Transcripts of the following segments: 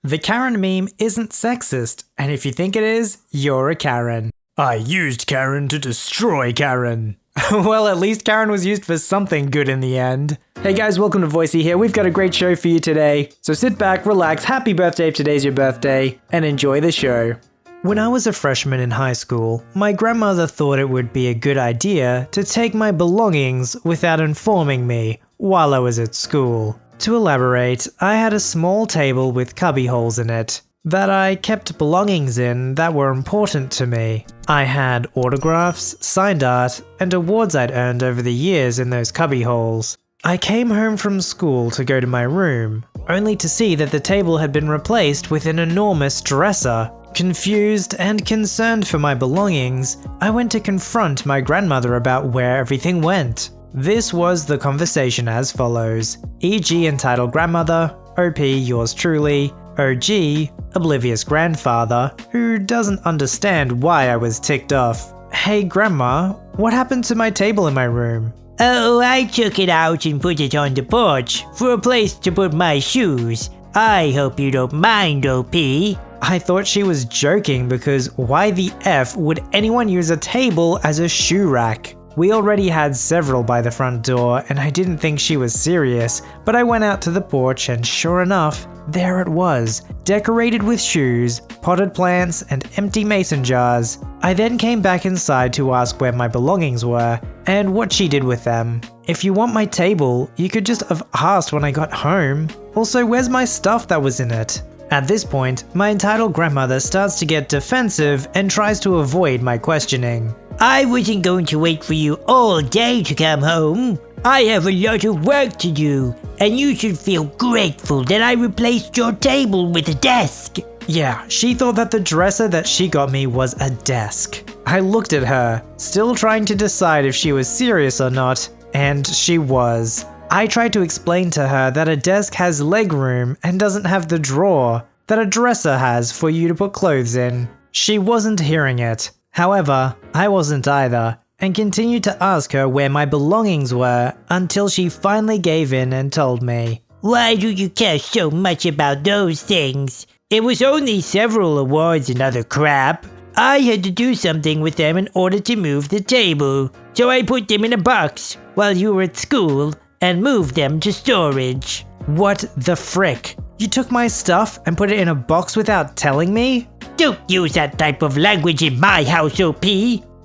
The Karen meme isn't sexist, and if you think it is, you're a Karen. I used Karen to destroy Karen. Well, at least Karen was used for something good in the end. Hey guys, welcome to Voicey here. We've got a great show for you today. So sit back, relax, happy birthday if today's your birthday, and enjoy the show. When I was a freshman in high school, my grandmother thought it would be a good idea to take my belongings without informing me while I was at school. To elaborate, I had a small table with cubby holes in it that I kept belongings in that were important to me. I had autographs, signed art, and awards I'd earned over the years in those cubby holes. I came home from school to go to my room, only to see that the table had been replaced with an enormous dresser. Confused and concerned for my belongings, I went to confront my grandmother about where everything went. This was the conversation as follows, e.g. entitled grandmother, OP yours truly, OG oblivious grandfather, who doesn't understand why I was ticked off. Hey grandma, what happened to my table in my room? Oh, I took it out and put it on the porch for a place to put my shoes. I hope you don't mind, OP. I thought she was joking because why the F would anyone use a table as a shoe rack? We already had several by the front door and I didn't think she was serious, but I went out to the porch and sure enough, there it was, decorated with shoes, potted plants, and empty mason jars. I then came back inside to ask where my belongings were and what she did with them. If you want my table, you could just have asked when I got home. Also, where's my stuff that was in it? At this point, my entitled grandmother starts to get defensive and tries to avoid my questioning. I wasn't going to wait for you all day to come home. I have a lot of work to do, and you should feel grateful that I replaced your table with a desk. Yeah, she thought that the dresser that she got me was a desk. I looked at her, still trying to decide if she was serious or not, and she was. I tried to explain to her that a desk has leg room and doesn't have the drawer that a dresser has for you to put clothes in. She wasn't hearing it. However, I wasn't either, and continued to ask her where my belongings were until she finally gave in and told me. Why do you care so much about those things? It was only several awards and other crap. I had to do something with them in order to move the table, so I put them in a box while you were at school and moved them to storage. What the frick? You took my stuff and put it in a box without telling me? Don't use that type of language in my house, OP.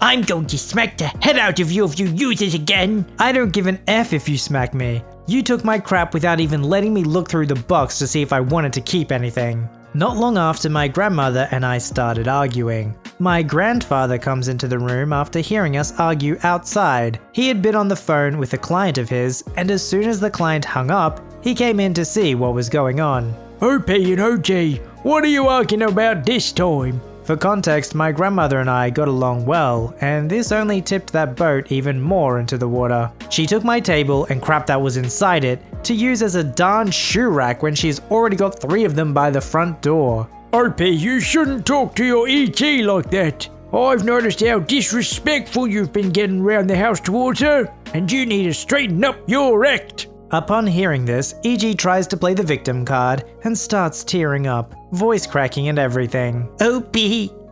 I'm going to smack the head out of you if you use it again. I don't give an F if you smack me. You took my crap without even letting me look through the box to see if I wanted to keep anything. Not long after, my grandmother and I started arguing. My grandfather comes into the room after hearing us argue outside. He had been on the phone with a client of his, and as soon as the client hung up, he came in to see what was going on. OP and OG, what are you arguing about this time? For context, my grandmother and I got along well, and this only tipped that boat even more into the water. She took my table and crap that was inside it to use as a darn shoe rack when she's already got 3 of them by the front door. OP, you shouldn't talk to your ET like that. I've noticed how disrespectful you've been getting around the house towards her, and you need to straighten up your act. Upon hearing this, EG tries to play the victim card and starts tearing up, voice cracking and everything. OP,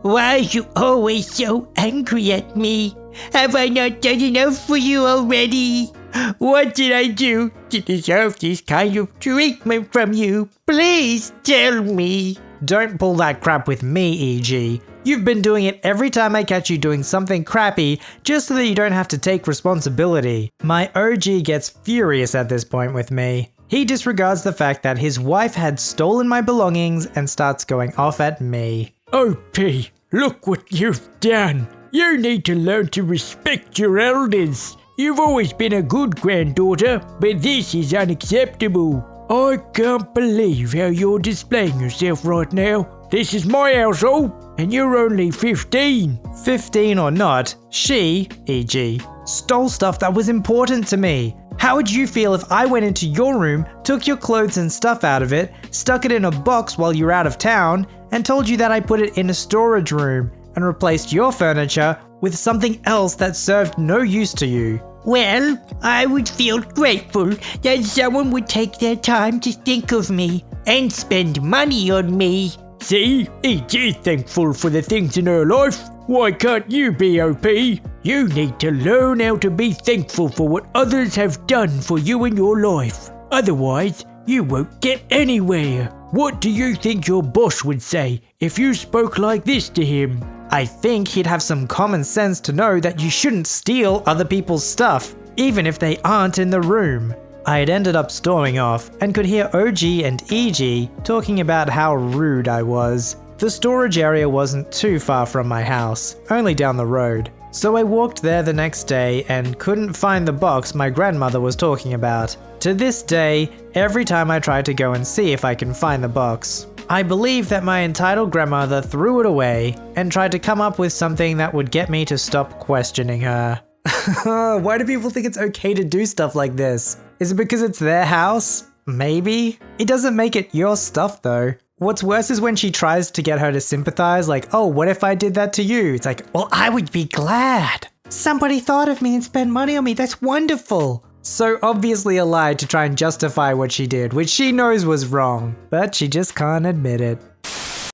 why are you always so angry at me? Have I not done enough for you already? What did I do to deserve this kind of treatment from you? Please tell me. Don't pull that crap with me, EG. You've been doing it every time I catch you doing something crappy just so that you don't have to take responsibility. My OG gets furious at this point with me. He disregards the fact that his wife had stolen my belongings and starts going off at me. OP, look what you've done. You need to learn to respect your elders. You've always been a good granddaughter, but this is unacceptable. I can't believe how you're displaying yourself right now. This is my household, and you're only 15. 15 or not, she, e.g., stole stuff that was important to me. How would you feel if I went into your room, took your clothes and stuff out of it, stuck it in a box while you're out of town, and told you that I put it in a storage room, and replaced your furniture with something else that served no use to you? Well, I would feel grateful that someone would take their time to think of me. and spend money on me. See, each is thankful for the things in her life. Why can't you be, OP? You need to learn how to be thankful for what others have done for you in your life. Otherwise, you won't get anywhere. What do you think your boss would say if you spoke like this to him? I think he'd have some common sense to know that you shouldn't steal other people's stuff, even if they aren't in the room. I had ended up storming off and could hear OG and EG talking about how rude I was. The storage area wasn't too far from my house, only down the road. So I walked there the next day and couldn't find the box my grandmother was talking about. To this day, every time I try to go and see if I can find the box, I believe that my entitled grandmother threw it away and tried to come up with something that would get me to stop questioning her. Why do people think it's okay to do stuff like this? Is it because it's their house? Maybe? It doesn't make it your stuff though. What's worse is when she tries to get her to sympathize, like, oh, what if I did that to you? It's like, well, I would be glad. Somebody thought of me and spent money on me. That's wonderful. So obviously a lie to try and justify what she did, which she knows was wrong, but she just can't admit it.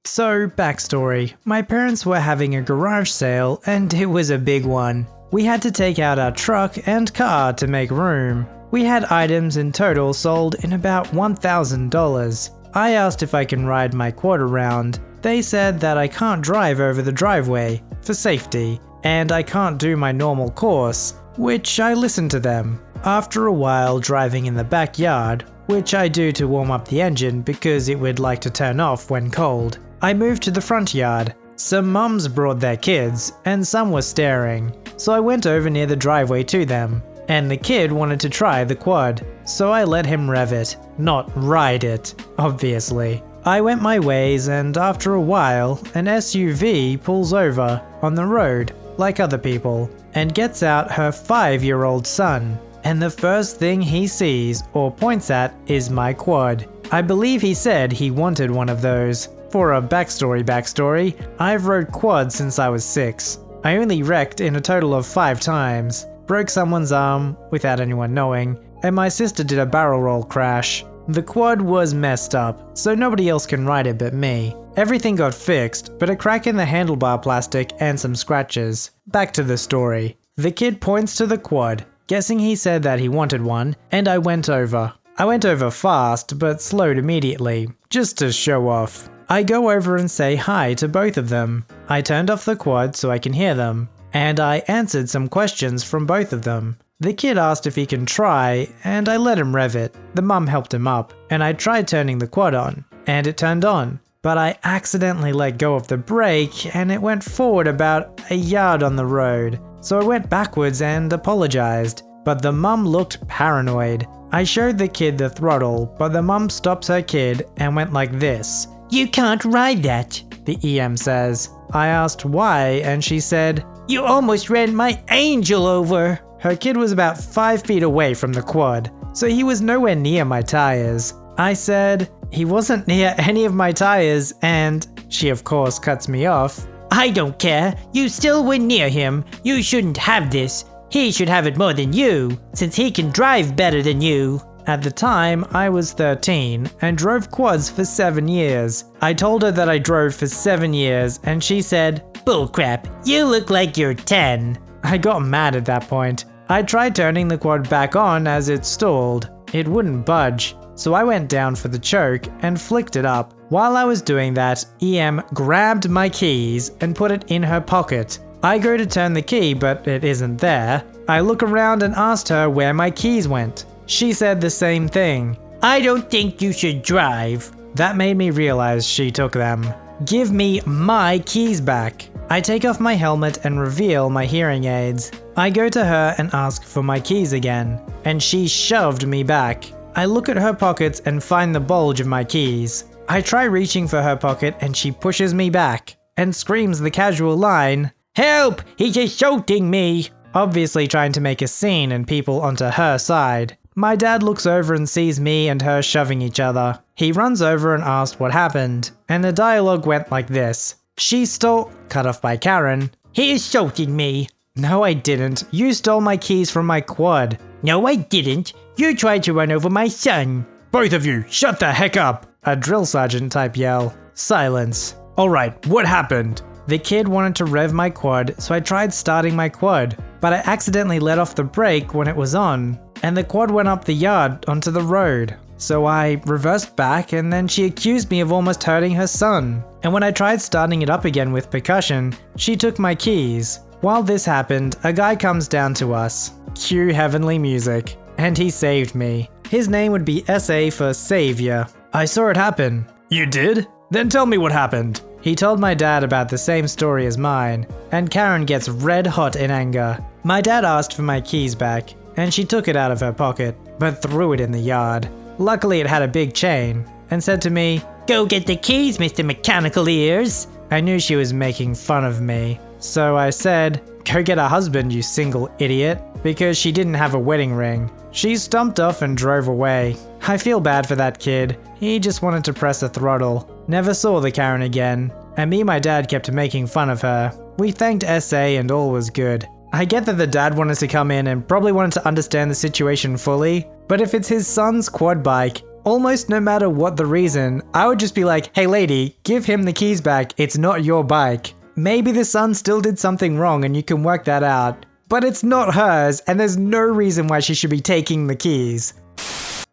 So, backstory. My parents were having a garage sale and it was a big one. We had to take out our truck and car to make room. We had items in total sold in about $1,000. I asked if I can ride my quad around. They said that I can't drive over the driveway for safety, and I can't do my normal course, which I listened to them. After a while driving in the backyard, which I do to warm up the engine because it would like to turn off when cold, I moved to the front yard. Some mums brought their kids, and some were staring, so I went over near the driveway to them. And the kid wanted to try the quad, so I let him rev it, not ride it, obviously. I went my ways and after a while, an SUV pulls over on the road, like other people, and gets out her 5-year-old son. And the first thing he sees or points at is my quad. I believe he said he wanted one of those. For a backstory, I've rode quads since I was 6. I only wrecked in a total of 5 times. Broke someone's arm without anyone knowing, and my sister did a barrel roll crash. The quad was messed up, so nobody else can ride it but me. Everything got fixed, but a crack in the handlebar plastic and some scratches. Back to the story. The kid points to the quad, guessing he said that he wanted one, and I went over. I went over fast, but slowed immediately, just to show off. I go over and say hi to both of them. I turned off the quad so I can hear them. And I answered some questions from both of them. The kid asked if he can try, and I let him rev it. The mum helped him up, and I tried turning the quad on, and it turned on. But I accidentally let go of the brake, and it went forward about a yard on the road. So I went backwards and apologized, but the mum looked paranoid. I showed the kid the throttle, but the mum stops her kid and went like this. You can't ride that, the EM says. I asked why, and she said, you almost ran my angel over. Her kid was about 5 feet away from the quad, so he was nowhere near my tires. I said, he wasn't near any of my tires, and she of course cuts me off. I don't care, you still were near him. You shouldn't have this. He should have it more than you, since he can drive better than you. At the time, I was 13 and drove quads for 7 years. I told her that I drove for 7 years and she said, bullcrap, you look like you're 10. I got mad at that point. I tried turning the quad back on as it stalled. It wouldn't budge, so I went down for the choke and flicked it up. While I was doing that, EM grabbed my keys and put it in her pocket. I go to turn the key, but it isn't there. I look around and asked her where my keys went. She said the same thing. I don't think you should drive. That made me realize she took them. Give me my keys back. I take off my helmet and reveal my hearing aids. I go to her and ask for my keys again, and she shoved me back. I look at her pockets and find the bulge of my keys. I try reaching for her pocket and she pushes me back and screams the casual line, help, he's assaulting me. Obviously trying to make a scene and people onto her side. My dad looks over and sees me and her shoving each other. He runs over and asked what happened, and the dialogue went like this. She stole— cut off by Karen. He assaulted me. No, I didn't. You stole my keys from my quad. No, I didn't. You tried to run over my son. Both of you, shut the heck up. A drill sergeant type yell. Silence. Alright, what happened? The kid wanted to rev my quad, so I tried starting my quad, but I accidentally let off the brake when it was on, and the quad went up the yard onto the road. So I reversed back, and then she accused me of almost hurting her son. And when I tried starting it up again with percussion, she took my keys. While this happened, a guy comes down to us. Cue heavenly music. And he saved me. His name would be SA for Savior. I saw it happen. You did? Then tell me what happened. He told my dad about the same story as mine, and Karen gets red hot in anger. My dad asked for my keys back, and she took it out of her pocket, but threw it in the yard. Luckily it had a big chain, and said to me, Go get the keys, Mr. Mechanical Ears. I knew she was making fun of me, so I said, Go get a husband, you single idiot, because she didn't have a wedding ring. She stumped off and drove away. I feel bad for that kid. He just wanted to press the throttle. Never saw the Karen again, and me and my dad kept making fun of her. We thanked SA and all was good. I get that the dad wanted to come in and probably wanted to understand the situation fully, but if it's his son's quad bike, almost no matter what the reason, I would just be like, hey lady, give him the keys back, it's not your bike. Maybe the son still did something wrong and you can work that out, but it's not hers and there's no reason why she should be taking the keys.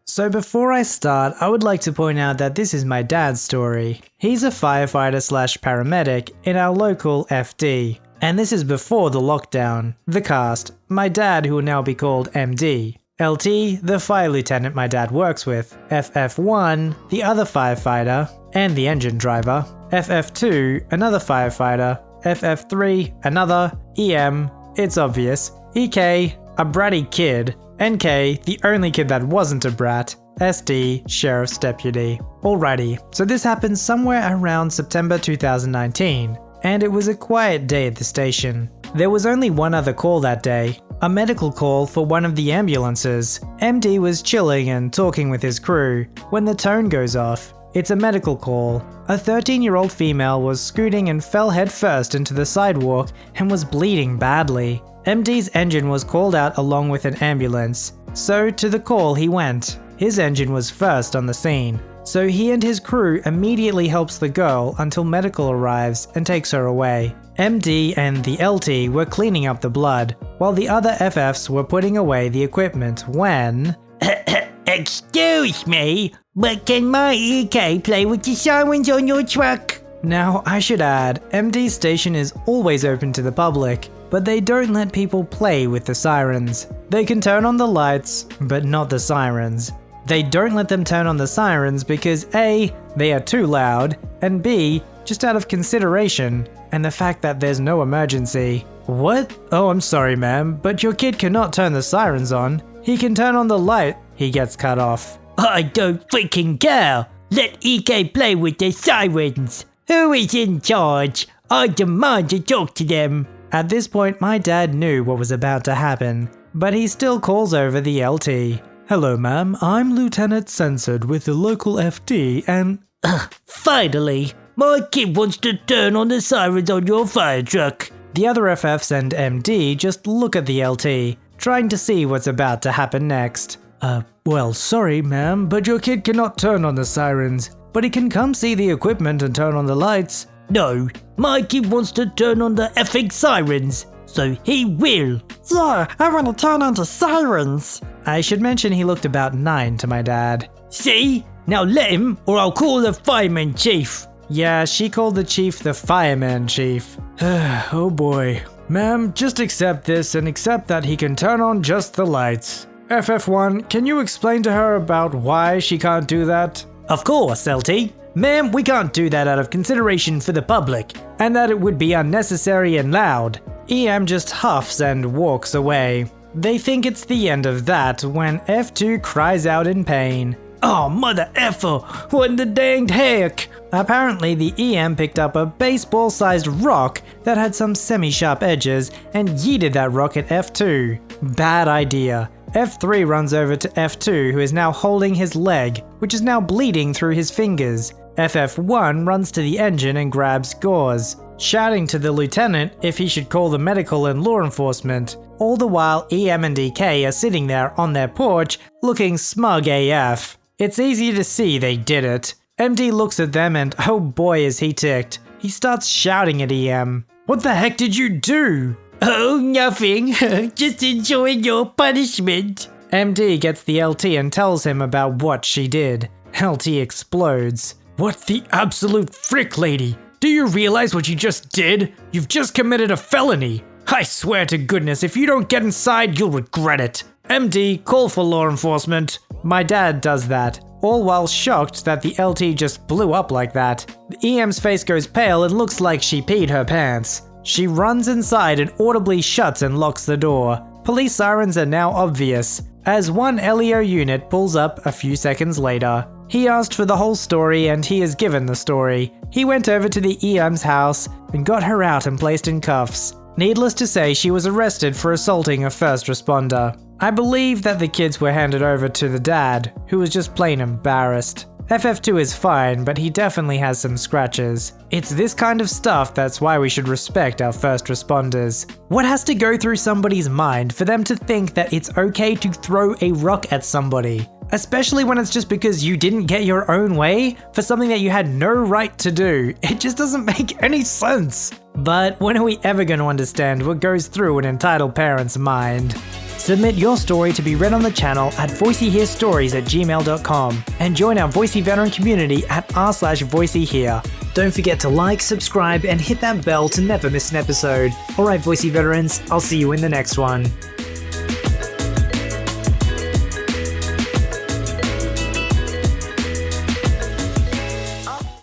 So before I start, I would like to point out that this is my dad's story. He's a firefighter slash paramedic in our local FD. And this is before the lockdown. The cast, my dad who will now be called MD. LT, the fire lieutenant my dad works with. FF1, the other firefighter and the engine driver. FF2, another firefighter. FF3, another. EM, it's obvious. EK, a bratty kid. NK, the only kid that wasn't a brat. SD, sheriff's deputy. Alrighty, so this happened somewhere around September 2019, and it was a quiet day at the station. There was only one other call that day, a medical call for one of the ambulances. MD was chilling and talking with his crew when the tone goes off. It's a medical call. A 13-year-old female was scooting and fell headfirst into the sidewalk and was bleeding badly. MD's engine was called out along with an ambulance, so to the call he went. His engine was first on the scene, so he and his crew immediately helps the girl until medical arrives and takes her away. MD and the LT were cleaning up the blood, while the other FFs were putting away the equipment when… Excuse me, but can my EK play with the sirens on your truck? Now, I should add, MD's station is always open to the public, but they don't let people play with the sirens. They can turn on the lights, but not the sirens. They don't let them turn on the sirens because A, they are too loud, and B, just out of consideration, and the fact that there's no emergency. What? Oh, I'm sorry ma'am, but your kid cannot turn the sirens on. He can turn on the light. He gets cut off. I don't freaking care. Let EK play with the sirens. Who is in charge? I demand to talk to them. At this point, my dad knew what was about to happen, but he still calls over the LT. Hello ma'am, I'm Lieutenant Censored with the local FD and… Finally, my kid wants to turn on the sirens on your fire truck. The other FFs and MD just look at the LT, trying to see what's about to happen next. Well, sorry ma'am, but your kid cannot turn on the sirens, but he can come see the equipment and turn on the lights. No, my kid wants to turn on the effing sirens, so he will. Yeah, I want to turn on the sirens. I should mention he looked about 9 to my dad. See? Now let him, or I'll call the fireman chief. Yeah, she called the chief the fireman chief. Oh boy. Ma'am, just accept this and accept that he can turn on just the lights. FF1, can you explain to her about why she can't do that? Of course, LT. Ma'am, we can't do that out of consideration for the public, and that it would be unnecessary and loud. EM just huffs and walks away. They think it's the end of that when F2 cries out in pain. Oh, mother effer, what in the danged heck? Apparently the EM picked up a baseball-sized rock that had some semi-sharp edges and yeeted that rock at F2. Bad idea. F3 runs over to F2 who is now holding his leg, which is now bleeding through his fingers. FF1 runs to the engine and grabs gauze, shouting to the lieutenant if he should call the medical and law enforcement. All the while EM and EK are sitting there on their porch looking smug AF. It's easy to see they did it. MD looks at them and oh boy is he ticked. He starts shouting at EM. What the heck did you do? Oh, nothing. Just enjoying your punishment. MD gets the LT and tells him about what she did. LT explodes. What the absolute frick, lady? Do you realize what you just did? You've just committed a felony. I swear to goodness, if you don't get inside, you'll regret it. MD, call for law enforcement. My dad does that, all while shocked that the LT just blew up like that. EM's face goes pale and looks like she peed her pants. She runs inside and audibly shuts and locks the door. Police sirens are now obvious, as one LEO unit pulls up a few seconds later. He asked for the whole story and he is given the story. He went over to the EM's house and got her out and placed in cuffs. Needless to say, she was arrested for assaulting a first responder. I believe that the kids were handed over to the dad, who was just plain embarrassed. FF2 is fine, but he definitely has some scratches. It's this kind of stuff that's why we should respect our first responders. What has to go through somebody's mind for them to think that it's okay to throw a rock at somebody? Especially when it's just because you didn't get your own way for something that you had no right to do. It just doesn't make any sense. But when are we ever going to understand what goes through an entitled parent's mind? Submit your story to be read on the channel at voiceyherestories@gmail.com and join our Voicey veteran community at r/VoiceyHere. Don't forget to like, subscribe, and hit that bell to never miss an episode. Alright Voicey veterans, I'll see you in the next one.